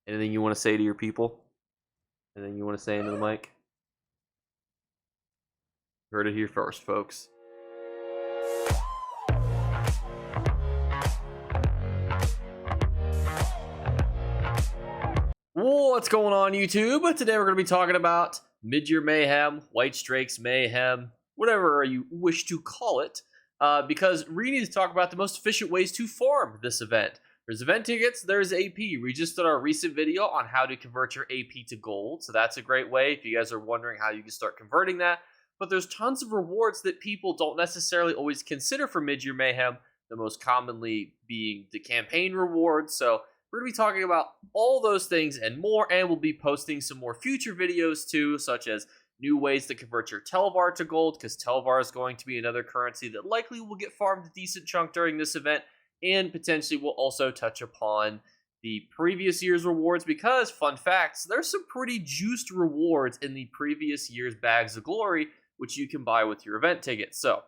Anything you want to say to your people? Anything you want to say into the mic? Heard it here first, folks. What's going on, YouTube? Today we're going to be talking about Midyear Mayhem, Whitestrakes Mayhem, whatever you wish to call it, because we need to talk about the most efficient ways to farm this event. There's event tickets, there's AP. We just did our recent video on how to convert your AP to gold, so that's a great way if you guys are wondering how you can start converting that. But there's tons of rewards that people don't necessarily always consider for Midyear Mayhem, the most commonly being the campaign rewards. So we're going to be talking about all those things and more, and we'll be posting some more future videos too, such as new ways to convert your Telvar to gold, because Telvar is going to be another currency that likely will get farmed a decent chunk during this event, and potentially we'll also touch upon the previous year's rewards, because, fun facts, there's some pretty juiced rewards in the previous year's Bags of Glory, which you can buy with your event tickets. So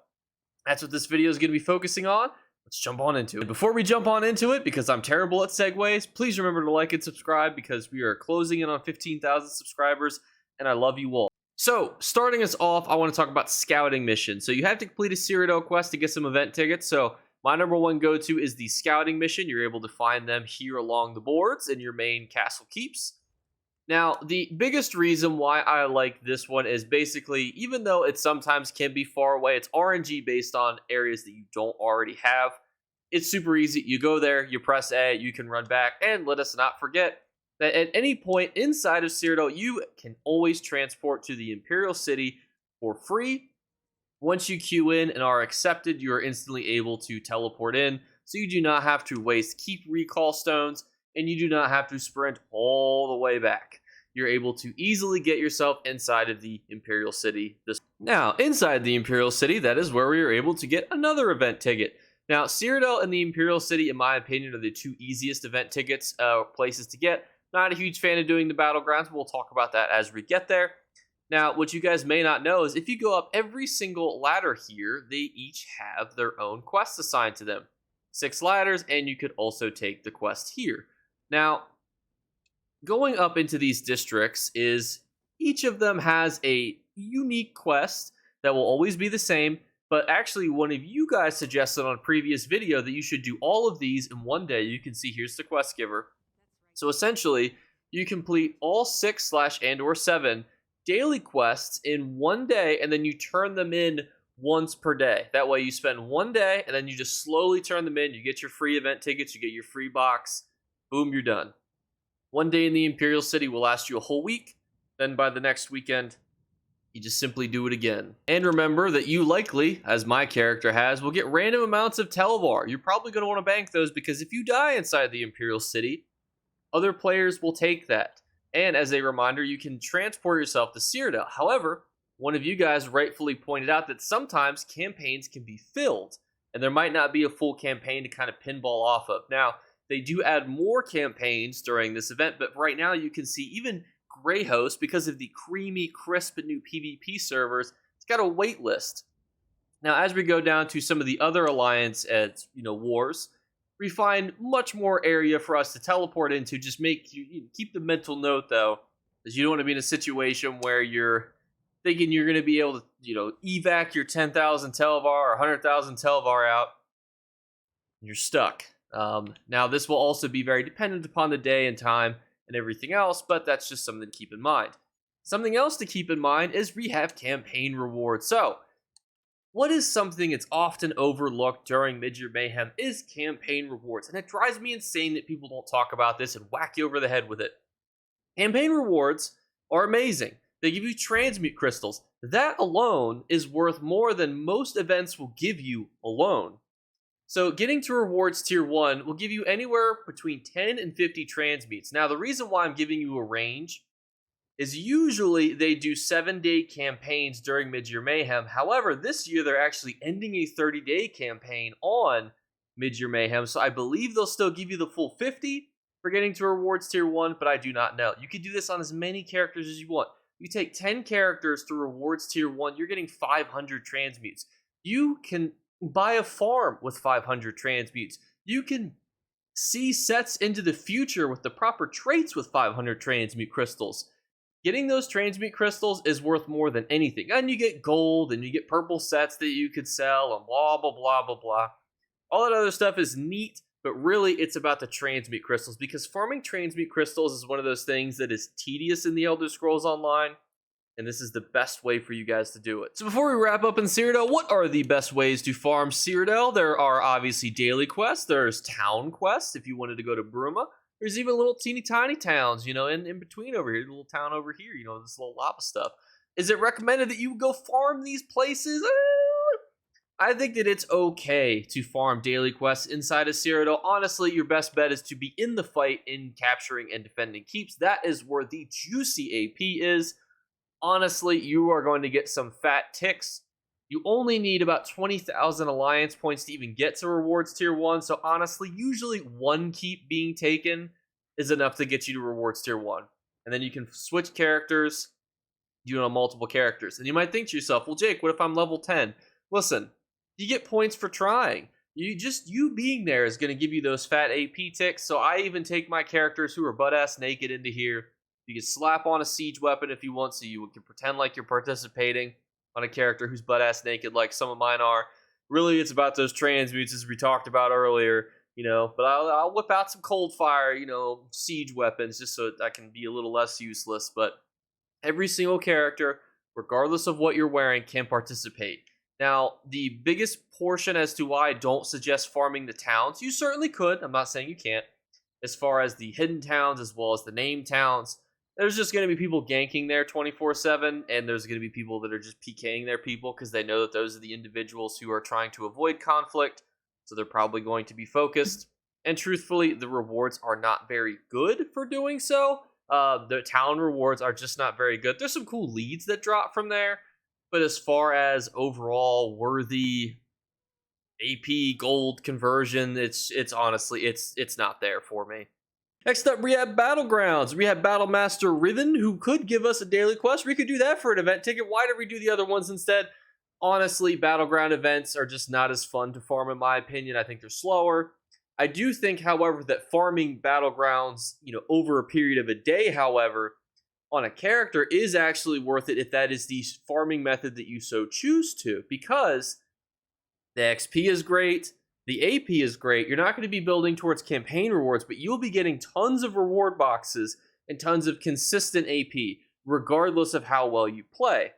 that's what this video is going to be focusing on. Let's jump on into it. Before we jump on into it, because I'm terrible at segues, please remember to like and subscribe, because we are closing in on 15,000 subscribers, and I love you all. So, starting us off, I want to talk about scouting missions. So you have to complete a Cyrodiil quest to get some event tickets. So my number one go-to is the scouting mission. You're able to find them here along the boards in your main castle keeps. Now, the biggest reason why I like this one is basically, even though it sometimes can be far away, it's RNG based on areas that you don't already have. It's super easy. You go there, you press A, you can run back, and let us not forget that at any point inside of Cyrodiil, you can always transport to the Imperial City for free. Once you queue in and are accepted, you are instantly able to teleport in, so you do not have to waste keep recall stones, and you do not have to sprint all the way back. You're able to easily get yourself inside of the Imperial City. Now, inside the Imperial City, that is where we are able to get another event ticket. Now, Cyrodiil and the Imperial City, in my opinion, are the two easiest event tickets places to get. Not a huge fan of doing the battlegrounds, but we'll talk about that as we get there. Now, what you guys may not know is if you go up every single ladder here, they each have their own quests assigned to them. 6 ladders, and you could also take the quest here. Now, going up into these districts is each of them has a unique quest that will always be the same, but actually one of you guys suggested on a previous video that you should do all of these in one day. You can see here's the quest giver. So essentially, you complete all 6/and/or 7 daily quests in one day, and then you turn them in once per day. That way you spend one day, and then you just slowly turn them in. You get your free event tickets, you get your free box. Boom, you're done. One day in the Imperial City will last you a whole week. Then by the next weekend, you just simply do it again. And remember that you likely, as my character has, will get random amounts of Telvar. You're probably going to want to bank those, because if you die inside the Imperial City, other players will take that. And as a reminder, you can transport yourself to Cyrodiil. However, one of you guys rightfully pointed out that sometimes campaigns can be filled, and there might not be a full campaign to kind of pinball off of. Now, they do add more campaigns during this event, but right now you can see even Greyhost, because of the creamy, crisp, and new PvP servers, it's got a wait list. Now, as we go down to some of the other alliance wars, we find much more area for us to teleport into. Just keep the mental note, though, because you don't want to be in a situation where you're thinking you're going to be able to, evac your 10,000 Telvar or 100,000 Telvar out. You're stuck. Now, this will also be very dependent upon the day and time and everything else, but that's just something to keep in mind. Something else to keep in mind is we have campaign rewards. So, what is something that's often overlooked during Midyear Mayhem is campaign rewards, and it drives me insane that people don't talk about this and whack you over the head with it. Campaign rewards are amazing. They give you transmute crystals. That alone is worth more than most events will give you alone. So getting to rewards tier 1 will give you anywhere between 10 and 50 transmutes. Now, the reason why I'm giving you a range is usually they do 7-day campaigns during Midyear Mayhem. However, this year they're actually ending a 30-day campaign on Midyear Mayhem, so I believe they'll still give you the full 50 for getting to rewards tier 1, but I do not know. You can do this on as many characters as you want. You take 10 characters to rewards tier 1, you're getting 500 transmutes. You can buy a farm with 500 transmutes. You can see sets into the future with the proper traits with 500 transmute crystals. Getting those transmute crystals is worth more than anything. And you get gold and you get purple sets that you could sell and blah, blah, blah, blah, blah. All that other stuff is neat, but really it's about the transmute crystals, because farming transmute crystals is one of those things that is tedious in the Elder Scrolls Online, and this is the best way for you guys to do it. So before we wrap up in Cyrodiil, what are the best ways to farm Cyrodiil? There are obviously daily quests, there's town quests if you wanted to go to Bruma. There's even little teeny tiny towns, in between over here, the little town over here, this little lava stuff. Is it recommended that you go farm these places? I think that it's okay to farm daily quests inside of Cyrodiil. Honestly, your best bet is to be in the fight in capturing and defending keeps. That is where the juicy AP is. Honestly, you are going to get some fat ticks. You only need about 20,000 alliance points to even get to rewards tier 1. So honestly, usually one keep being taken is enough to get you to rewards tier 1. And then you can switch characters, multiple characters. And you might think to yourself, well, Jake, what if I'm level 10? Listen, you get points for trying. You being there is going to give you those fat AP ticks. So I even take my characters who are butt-ass naked into here. You can slap on a siege weapon if you want, so you can pretend like you're participating on a character who's butt-ass naked like some of mine are. Really, it's about those transmutes as we talked about earlier, but I'll whip out some cold fire, siege weapons just so I can be a little less useless. But every single character, regardless of what you're wearing, can participate. Now, the biggest portion as to why I don't suggest farming the towns, you certainly could, I'm not saying you can't, as far as the hidden towns as well as the named towns, there's just going to be people ganking there 24/7, and there's going to be people that are just PKing their people because they know that those are the individuals who are trying to avoid conflict, so they're probably going to be focused. And truthfully, the rewards are not very good for doing so. The town rewards are just not very good. There's some cool leads that drop from there, but as far as overall worthy AP gold conversion, it's honestly, it's not there for me. Next up, we have Battlegrounds. We have Battlemaster Riven, who could give us a daily quest. We could do that for an event ticket. Why did we do the other ones instead? Honestly, Battleground events are just not as fun to farm, in my opinion. I think they're slower. I do think, however, that farming Battlegrounds, over a period of a day, however, on a character is actually worth it if that is the farming method that you so choose to, because the XP is great. The AP is great. You're not going to be building towards campaign rewards, but you'll be getting tons of reward boxes and tons of consistent AP, regardless of how well you play.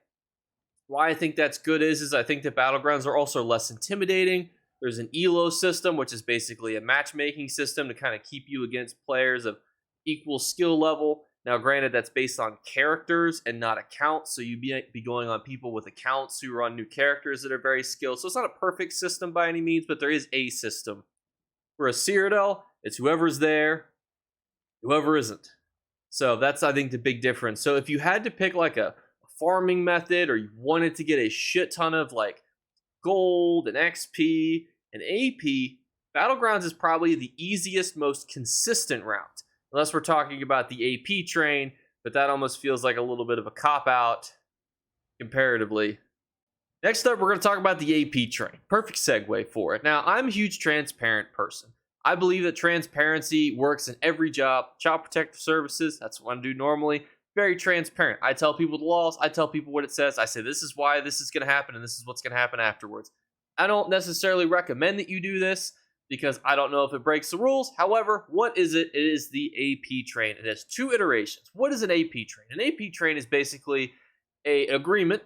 Why I think that's good is I think that Battlegrounds are also less intimidating. There's an ELO system, which is basically a matchmaking system to kind of keep you against players of equal skill level. Now, granted, that's based on characters and not accounts, so you'd be going on people with accounts who are on new characters that are very skilled. So it's not a perfect system by any means, but there is a system. For a Cyrodiil, it's whoever's there, whoever isn't. So that's, I think, the big difference. So if you had to pick like a farming method, or you wanted to get a shit ton of like gold and XP and AP, Battlegrounds is probably the easiest, most consistent route. Unless we're talking about the AP train, but that almost feels like a little bit of a cop-out comparatively. Next up, we're going to talk about the AP train. Perfect segue for it. Now, I'm a huge transparent person. I believe that transparency works in every job. Child Protective Services, that's what I do normally. Very transparent. I tell people the laws. I tell people what it says. I say this is why this is going to happen, and this is what's going to happen afterwards. I don't necessarily recommend that you do this, because I don't know if it breaks the rules. However, what is it? It is the AP train. It has two iterations. What is an AP train? An AP train is basically an agreement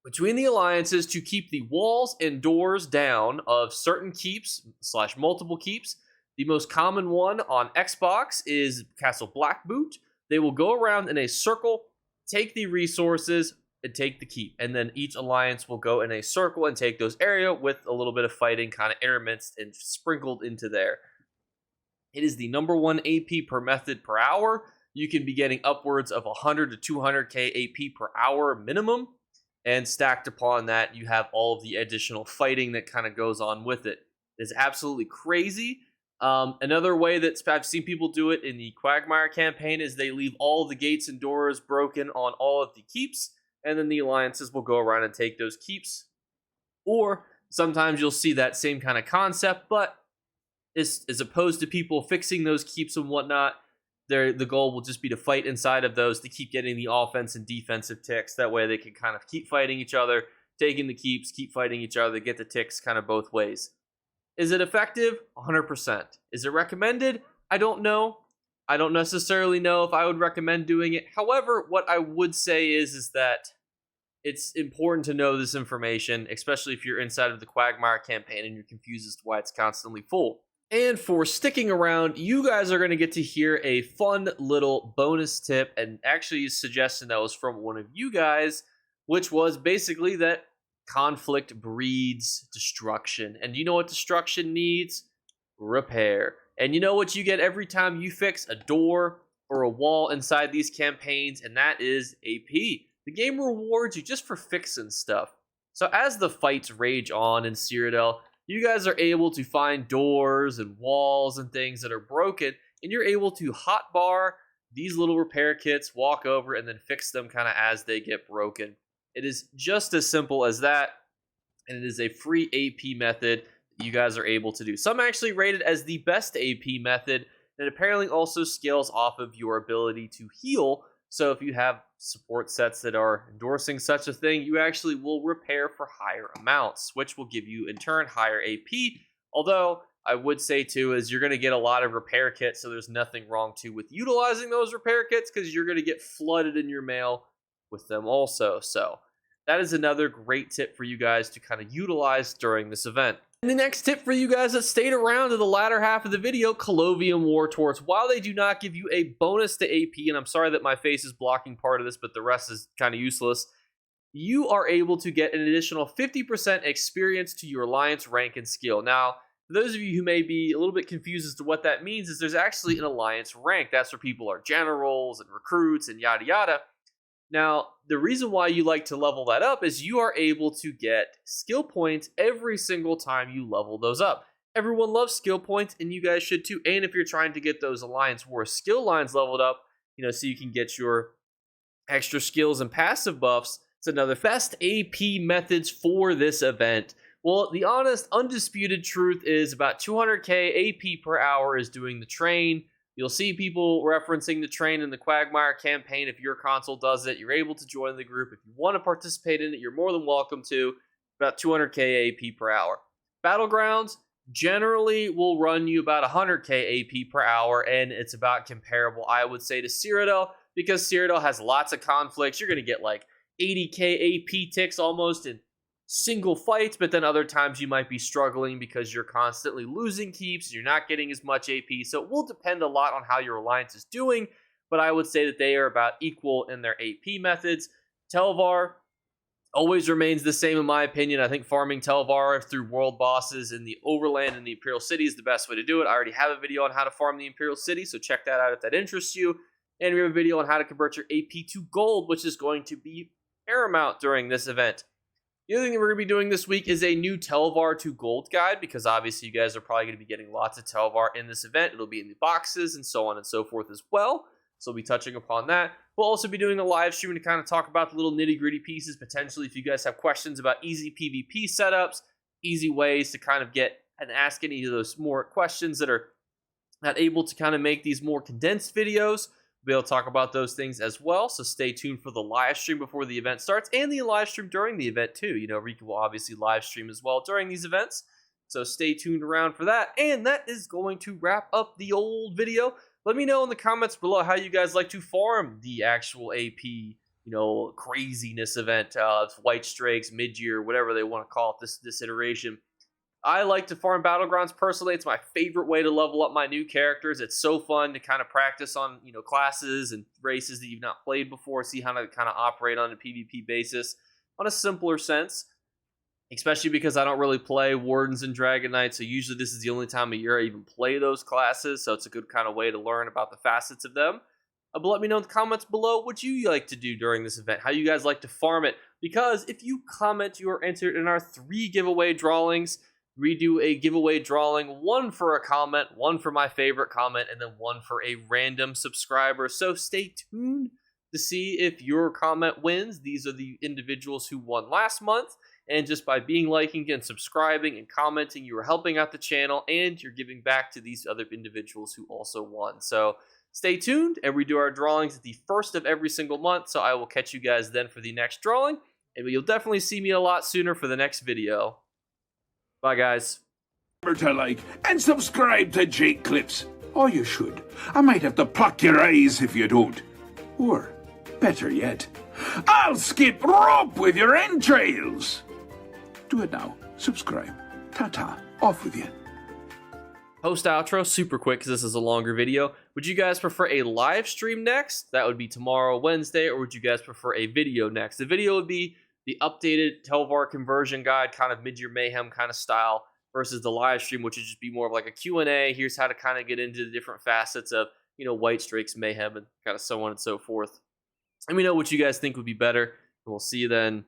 between the alliances to keep the walls and doors down of certain keeps / multiple keeps. The most common one on Xbox is Castle Blackboot. They will go around in a circle, take the resources, and take the keep, and then each alliance will go in a circle and take those areas with a little bit of fighting kind of intermixed and sprinkled into there. It is the #1 AP per method per hour. You can be getting upwards of 100 to 200k AP per hour minimum, and stacked upon that, you have all of the additional fighting that kind of goes on with it. It's absolutely crazy. Another way that I've seen people do it in the Quagmire campaign is they leave all the gates and doors broken on all of the keeps, and then the alliances will go around and take those keeps. Or sometimes you'll see that same kind of concept, but as opposed to people fixing those keeps and whatnot. The goal will just be to fight inside of those to keep getting the offense and defensive ticks. That way they can kind of keep fighting each other, taking the keeps, keep fighting each other, get the ticks kind of both ways. Is it effective? 100%. Is it recommended? I don't know. I don't necessarily know if I would recommend doing it. However, what I would say is that it's important to know this information, especially if you're inside of the Quagmire campaign and you're confused as to why it's constantly full. And for sticking around, you guys are going to get to hear a fun little bonus tip, and actually a suggestion that was from one of you guys, which was basically that conflict breeds destruction. And you know what destruction needs? Repair. And you know what you get every time you fix a door or a wall inside these campaigns, and that is AP. The game rewards you just for fixing stuff. So as the fights rage on in Cyrodiil, you guys are able to find doors and walls and things that are broken, and you're able to hotbar these little repair kits, walk over, and then fix them kind of as they get broken. It is just as simple as that, and it is a free AP method that you guys are able to do. Some actually rate it as the best AP method, and it apparently also scales off of your ability to heal. So if you have support sets that are endorsing such a thing, you actually will repair for higher amounts, which will give you in turn higher AP. Although I would say too is you're going to get a lot of repair kits, so there's nothing wrong too with utilizing those repair kits because you're going to get flooded in your mail with them also. So that is another great tip for you guys to kind of utilize during this event. And the next tip for you guys that stayed around to the latter half of the video, Colovium War Torts. While they do not give you a bonus to AP, and I'm sorry that my face is blocking part of this, but the rest is kind of useless, you are able to get an additional 50% experience to your alliance rank and skill. Now, for those of you who may be a little bit confused as to what that means, is there's actually an alliance rank. That's where people are generals and recruits and yada yada. Now, the reason why you like to level that up is you are able to get skill points every single time you level those up. Everyone loves skill points, and you guys should too. And if you're trying to get those Alliance War skill lines leveled up, so you can get your extra skills and passive buffs, it's another best AP methods for this event. Well, the honest, undisputed truth is about 200k AP per hour is doing the train. You'll see people referencing the train in the Quagmire campaign. If your console does it, you're able to join the group. If you want to participate in it, you're more than welcome to. About 200k AP per hour. Battlegrounds generally will run you about 100k AP per hour, and it's about comparable, I would say, to Cyrodiil, because Cyrodiil has lots of conflicts. You're going to get like 80k AP ticks almost in single fights, but then other times you might be struggling because you're constantly losing keeps, you're not getting as much AP, so it will depend a lot on how your alliance is doing, but I would say that they are about equal in their AP methods. Telvar always remains the same in my opinion. I think farming Telvar through world bosses in the Overland and the Imperial City is the best way to do it. I already have a video on how to farm the Imperial City, so check that out if that interests you, and we have a video on how to convert your AP to gold, which is going to be paramount during this event. The other thing that we're going to be doing this week is a new Telvar to Gold guide, because obviously you guys are probably going to be getting lots of Telvar in this event. It'll be in the boxes and so on and so forth as well. So we'll be touching upon that. We'll also be doing a live stream to kind of talk about the little nitty-gritty pieces, potentially if you guys have questions about easy PvP setups, easy ways to kind of get and ask any of those more questions that are not able to kind of make these more condensed videos. We'll be able to talk about those things as well, so stay tuned for the live stream before the event starts, and the live stream during the event too. Rika will obviously live stream as well during these events, so stay tuned around for that. And that is going to wrap up the old video. Let me know in the comments below how you guys like to farm the actual AP, craziness event, Whitestrakes, Midyear, whatever they want to call it, this iteration. I like to farm Battlegrounds personally. It's my favorite way to level up my new characters. It's so fun to kind of practice on, classes and races that you've not played before, see how to kind of operate on a PvP basis on a simpler sense, especially because I don't really play Wardens and Dragon Knights, so usually this is the only time of year I even play those classes, so it's a good kind of way to learn about the facets of them. But let me know in the comments below what you like to do during this event, how you guys like to farm it, because if you comment, you are entered in our 3 giveaway drawings. We do a giveaway drawing, 1 for a comment, 1 for my favorite comment, and then 1 for a random subscriber. So stay tuned to see if your comment wins. These are the individuals who won last month. And just by being liking and subscribing and commenting, you are helping out the channel and you're giving back to these other individuals who also won. So stay tuned, and we do our drawings at the first of every single month. So I will catch you guys then for the next drawing, and you'll definitely see me a lot sooner for the next video. Bye, guys. Remember to like and subscribe to Jake Clips. Or you should. I might have to pluck your eyes if you don't. Or, better yet, I'll skip rope with your entrails. Do it now. Subscribe. Ta-ta. Off with you. Post outro super quick because this is a longer video. Would you guys prefer a live stream next? That would be tomorrow, Wednesday. Or would you guys prefer a video next? The video would be the updated Telvar conversion guide, kind of Midyear Mayhem kind of style, versus the live stream, which would just be more of like a Q&A. Here's how to kind of get into the different facets of, you know, Whitestrakes, Mayhem, and kind of so on and so forth. Let me know what you guys think would be better, and we'll see you then.